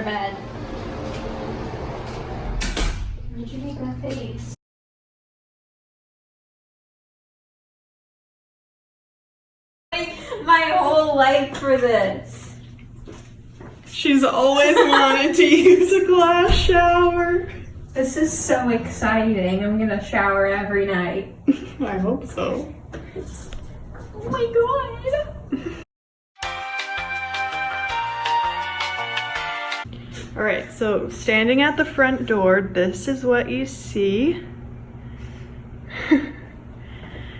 bed. Why'd you make that face? My whole life for this. She's always wanted to use a glass shower. This is so exciting. I'm gonna shower every night. I hope so. Oh my god. All right, so standing at the front door, this is what you see.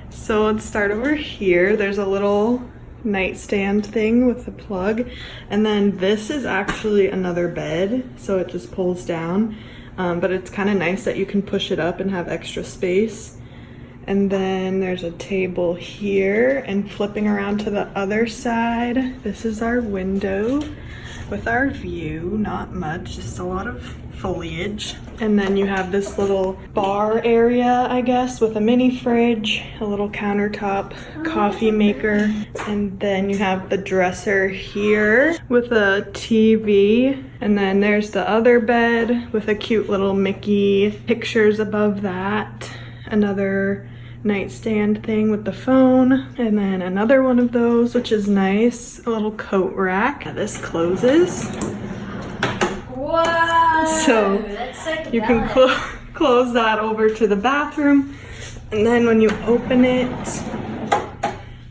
So let's start over here. There's a little nightstand thing with the plug, and then this is actually another bed, so it just pulls down, but it's kind of nice that you can push it up and have extra space. And then there's a table here, and flipping around to the other side, this is our window with our view. Not much, just a lot of foliage. And then you have this little bar area, I guess, with a mini fridge, a little countertop, coffee maker, and then you have the dresser here with a TV. And then there's the other bed with a cute little Mickey pictures above that. Another nightstand thing with the phone, and then another one of those, which is nice, a little coat rack. This closes. Whoa! So that's like you can close that over to the bathroom, and then when you open it,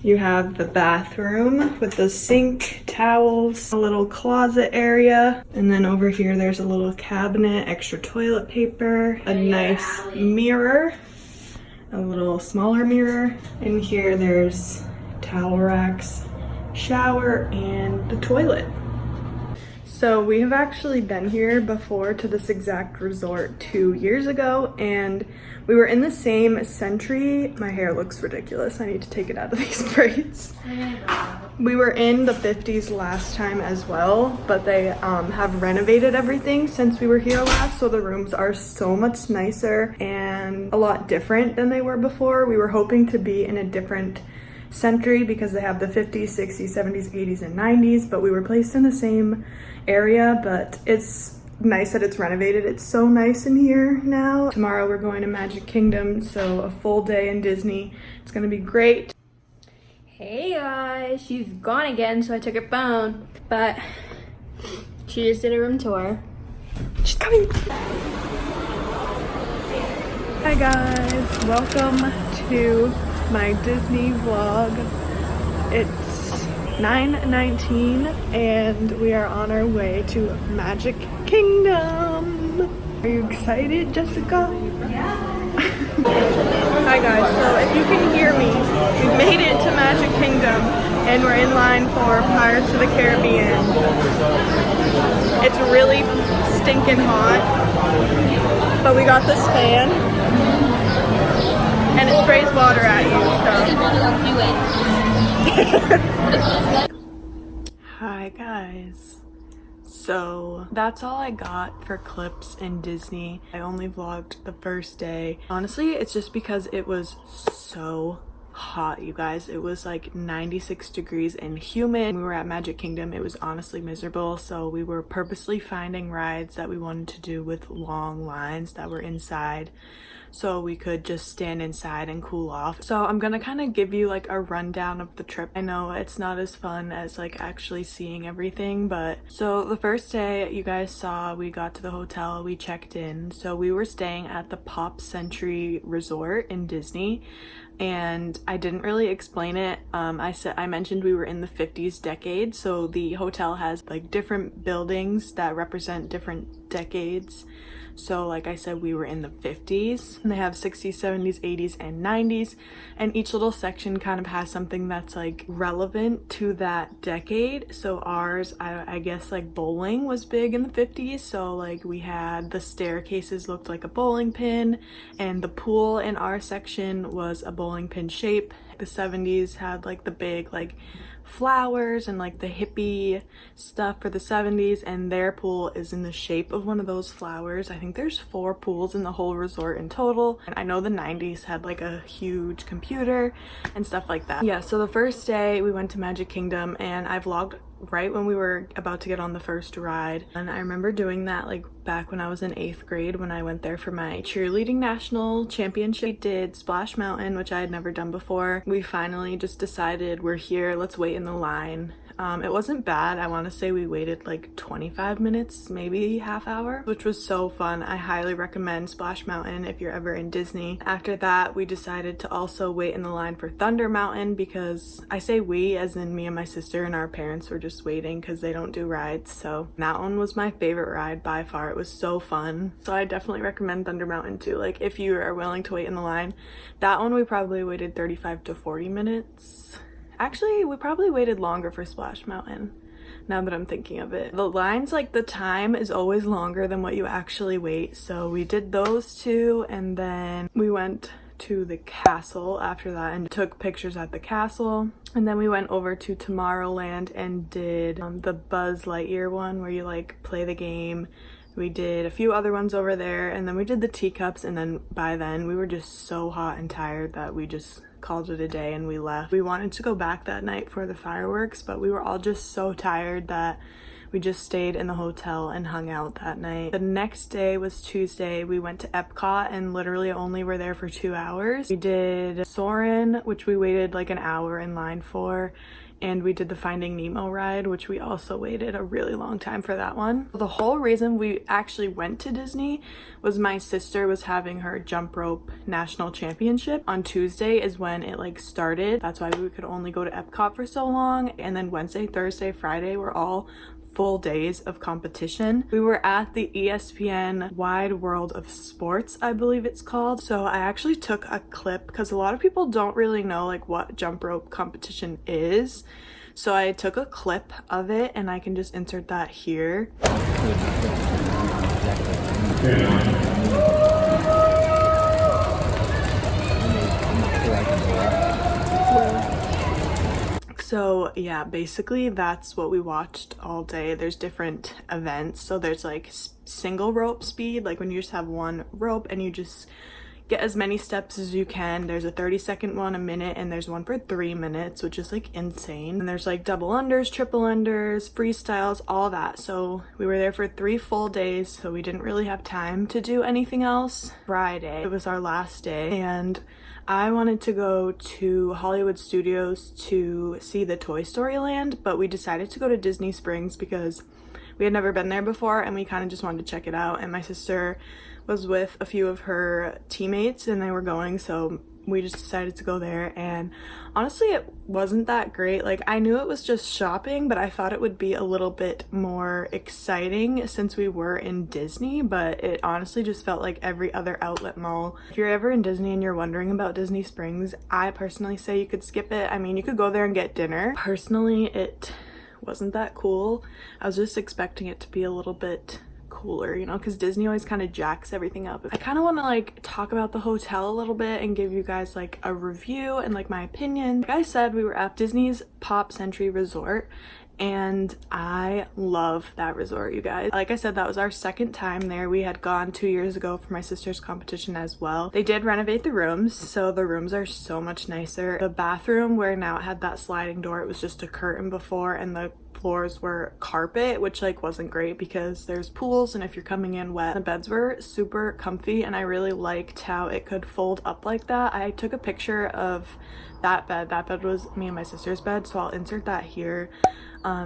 you have the bathroom with the sink, towels, a little closet area, and then over here there's a little cabinet, extra toilet paper, a nice mirror, a little smaller mirror. In here there's towel racks, shower, and the toilet. So we have actually been here before to this exact resort 2 years ago, and we were in the same Century. My hair looks ridiculous. I need to take it out of these braids. We were in the 50s last time as well, but they have renovated everything since we were here last, so the rooms are so much nicer and a lot different than they were before. We were hoping to be in a different Century because they have the 50s, 60s, 70s, 80s, and 90s, but we were placed in the same area. But it's nice that it's renovated. It's so nice in here now. Tomorrow we're going to Magic Kingdom, so a full day in Disney. It's gonna be great. Hey guys, she's gone again, so I took her phone, but she just did a room tour. She's coming. Hi guys, welcome to my Disney vlog. It's 9:19 and we are on our way to Magic Kingdom. Are you excited, Jessica? Yeah. Hi guys, so if you can hear me, we made it to Magic Kingdom and we're in line for Pirates of the Caribbean. It's really stinking hot, but we got this fan and it sprays water at you, so. Hi guys. So that's all I got for clips in Disney. I only vlogged the first day. Honestly, it's just because it was so hot, you guys. It was like 96 degrees and humid. When we were at Magic Kingdom, it was honestly miserable, so we were purposely finding rides that we wanted to do with long lines that were inside, so we could just stand inside and cool off. So I'm gonna kind of give you like a rundown of the trip. I know it's not as fun as like actually seeing everything, but so the first day you guys saw, we got to the hotel, we checked in. So we were staying at the Pop Century Resort in Disney, and I didn't really explain it. I mentioned we were in the 50s decade, so the hotel has like different buildings that represent different decades. So like I said, we were in the 50s, and they have 60s, 70s, 80s, and 90s, and each little section kind of has something that's like relevant to that decade. So ours, I guess like bowling was big in the 50s, so like we had the staircases looked like a bowling pin, and the pool in our section was a bowling pin shape. The 70s had like the big like flowers and like the hippie stuff for the 70s, and their pool is in the shape of one of those flowers. I think there's 4 pools in the whole resort in total, and I know the 90s had like a huge computer and stuff like that. Yeah, so the first day we went to Magic Kingdom, and I vlogged right when we were about to get on the first ride. And I remember doing that like back when I was in 8th grade when I went there for my cheerleading national championship. We did Splash Mountain, which I had never done before. We finally just decided we're here, let's wait in the line. It wasn't bad. I want to say we waited like 25 minutes, maybe half hour, which was so fun. I highly recommend Splash Mountain if you're ever in Disney. After that, we decided to also wait in the line for Thunder Mountain, because I say we as in me and my sister and our parents were just waiting because they don't do rides. So that one was my favorite ride by far. It was so fun. So I definitely recommend Thunder Mountain too. Like if you are willing to wait in the line, that one we probably waited 35 to 40 minutes. Actually, we probably waited longer for Splash Mountain, now that I'm thinking of it. The lines, like the time is always longer than what you actually wait. So we did those two, and then we went to the castle after that and took pictures at the castle. And then we went over to Tomorrowland and did the Buzz Lightyear one where you like play the game. We did a few other ones over there, and then we did the teacups, and then by then we were just so hot and tired that we just called it a day and we left. We wanted to go back that night for the fireworks, but we were all just so tired that we just stayed in the hotel and hung out that night. The next day was Tuesday. We went to Epcot and literally only were there for 2 hours. We did Soarin', which we waited like an hour in line for, and we did the Finding Nemo ride, which we also waited a really long time for that one. The whole reason we actually went to Disney was my sister was having her jump rope national championship. On Tuesday is when it like started. That's why we could only go to Epcot for so long. And then Wednesday, Thursday, Friday were all full days of competition. We were at the ESPN Wide World of Sports, I believe it's called. So I actually took a clip because a lot of people don't really know like what jump rope competition is. So I took a clip of it and I can just insert that here. So yeah, basically that's what we watched all day. There's different events. So there's like single rope speed, like when you just have one rope and you just get as many steps as you can. There's a 30-second one, a minute, and there's one for 3 minutes, which is like insane. And there's like double unders, triple unders, freestyles, all that. So we were there for 3 full days, so we didn't really have time to do anything else. Friday, it was our last day, and I wanted to go to Hollywood Studios to see the Toy Story Land, but we decided to go to Disney Springs because we had never been there before and we kind of just wanted to check it out. And my sister was with a few of her teammates and they were going, so we just decided to go there. And honestly, it wasn't that great. Like, I knew it was just shopping, but I thought it would be a little bit more exciting since we were in Disney, but it honestly just felt like every other outlet mall. If you're ever in Disney and you're wondering about Disney Springs, I personally say you could skip it. I mean, you could go there and get dinner. Personally, it wasn't that cool. I was just expecting it to be a little bit cooler, you know, because Disney always kind of jacks everything up. I kind of want to like talk about the hotel a little bit and give you guys like a review and like my opinion. Like I said, we were at Disney's Pop Century Resort and I love that resort, you guys. Like I said, that was our second time there. We had gone 2 years ago for my sister's competition as well. They did renovate the rooms, so the rooms are so much nicer. The bathroom, where now it had that sliding door, it was just a curtain before, and the floors were carpet, which like wasn't great because there's pools and if you're coming in wet. The beds were super comfy and I really liked how it could fold up like that. I took a picture of that bed. That bed was me and my sister's bed, so I'll insert that here.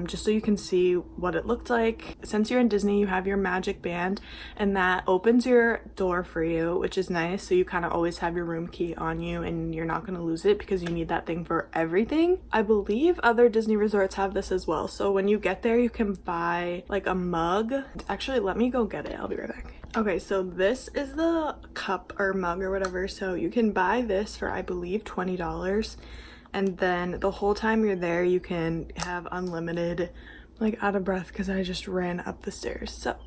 Just so you can see what it looked like. Since you're in Disney, you have your Magic Band and that opens your door for you, which is nice. So you kind of always have your room key on you and you're not going to lose it because you need that thing for everything. I believe other Disney resorts have this as well. So when you get there, you can buy like a mug. Actually, let me go get it. I'll be right back. Okay, so this is the cup or mug or whatever. So you can buy this for, I believe, $20. And then the whole time you're there, you can have unlimited, like out of breath because I just ran up the stairs. So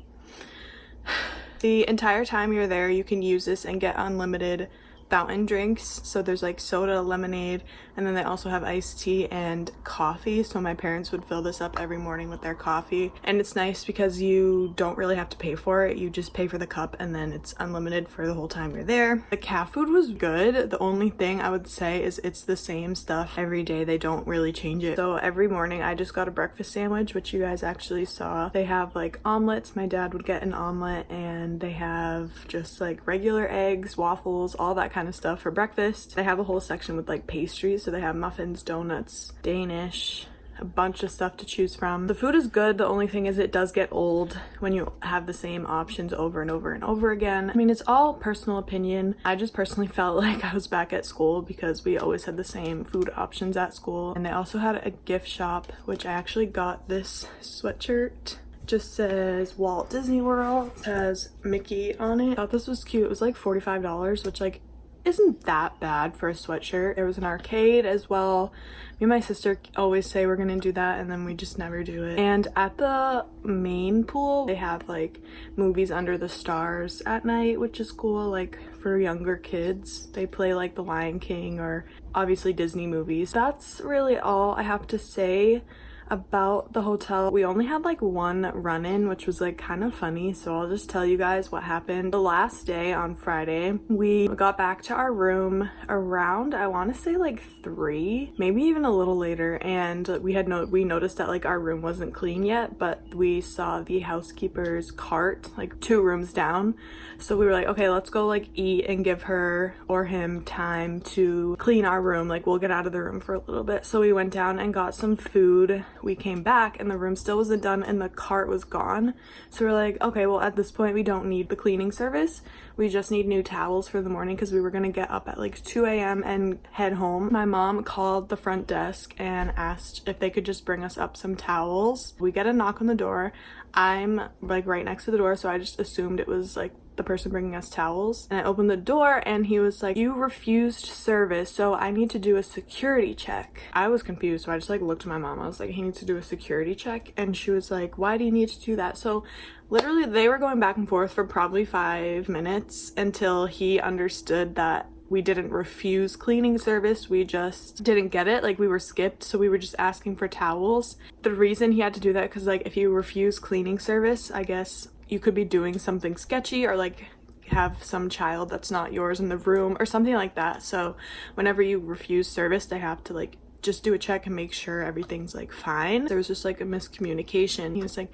the entire time you're there, you can use this and get unlimited fountain drinks. So there's like soda, lemonade, and then they also have iced tea and coffee. So my parents would fill this up every morning with their coffee. And it's nice because you don't really have to pay for it. You just pay for the cup and then it's unlimited for the whole time you're there. The cat food was good. The only thing I would say is it's the same stuff every day. They don't really change it. So every morning I just got a breakfast sandwich, which you guys actually saw. They have like omelets. My dad would get an omelet, and they have just like regular eggs, waffles, all that kind of stuff for breakfast. They have a whole section with like pastries. So they have muffins, donuts, Danish, a bunch of stuff to choose from. The food is good. The only thing is it does get old when you have the same options over and over and over again. I mean, it's all personal opinion. I just personally felt like I was back at school because we always had the same food options at school. And they also had a gift shop, which I actually got this sweatshirt. Just says Walt Disney World. It has Mickey on it. I thought this was cute. It was like $45, which like isn't that bad for a sweatshirt. There was an arcade as well. Me and my sister always say we're gonna do that, and then we just never do it. And at the main pool, they have like movies under the stars at night, which is cool. Like for younger kids, they play like The Lion King or obviously Disney movies. That's really all I have to say about the hotel. We only had like one run-in, which was like kind of funny, so I'll just tell you guys what happened. The last day on Friday, we got back to our room around, I want to say like 3, maybe even a little later, and we noticed that like our room wasn't clean yet, but we saw the housekeeper's cart like 2 rooms down. So we were like, okay, let's go like eat and give her or him time to clean our room. Like we'll get out of the room for a little bit. So we went down and got some food. We came back and the room still wasn't done and the cart was gone. So we're like, okay, well at this point we don't need the cleaning service. We just need new towels for the morning because we were gonna get up at like 2 a.m. and head home. My mom called the front desk and asked if they could just bring us up some towels. We get a knock on the door. I'm like right next to the door, so I just assumed it was like the person bringing us towels. And I opened the door and he was like, you refused service, so I need to do a security check. I was confused, so I just like looked at my mom. I was like, he needs to do a security check. And she was like, why do you need to do that? So literally they were going back and forth for probably 5 minutes until he understood that we didn't refuse cleaning service, we just didn't get it, like we were skipped, so we were just asking for towels. The reason he had to do that, because like if you refuse cleaning service, I guess you could be doing something sketchy or like have some child that's not yours in the room or something like that. So whenever you refuse service, they have to like just do a check and make sure everything's like fine. There was just like a miscommunication. He was like,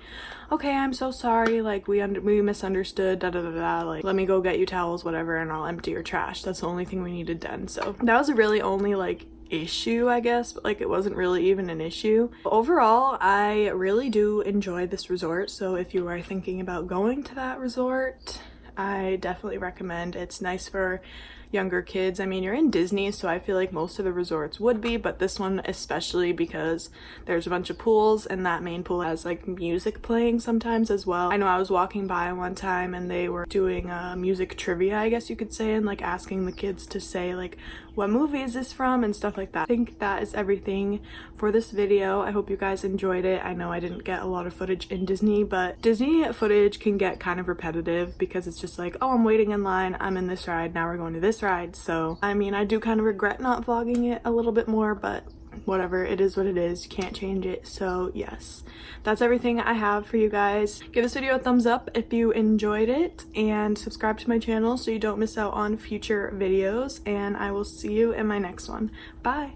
okay, I'm so sorry, like we misunderstood, da da da da, like let me go get you towels, whatever, and I'll empty your trash. That's the only thing we needed done. So that was really only like issue, I guess, but like it wasn't really even an issue. Overall, I really do enjoy this resort, so if you are thinking about going to that resort, I definitely recommend. It's nice for younger kids. I mean, you're in Disney, so I feel like most of the resorts would be, but this one especially because there's a bunch of pools and that main pool has like music playing sometimes as well. I know I was walking by one time and they were doing music trivia, I guess you could say, and like asking the kids to say like what movie is this from and stuff like that. I think that is everything for this video. I hope you guys enjoyed it. I know I didn't get a lot of footage in Disney, but Disney footage can get kind of repetitive because it's just like, oh, I'm waiting in line, I'm in this ride, now we're going to this ride. So I mean, I do kind of regret not vlogging it a little bit more, but whatever, it is what it is, you can't change it. So yes, that's everything I have for you guys. Give this video a thumbs up if you enjoyed it, and subscribe to my channel so you don't miss out on future videos, and I will see you in my next one. Bye.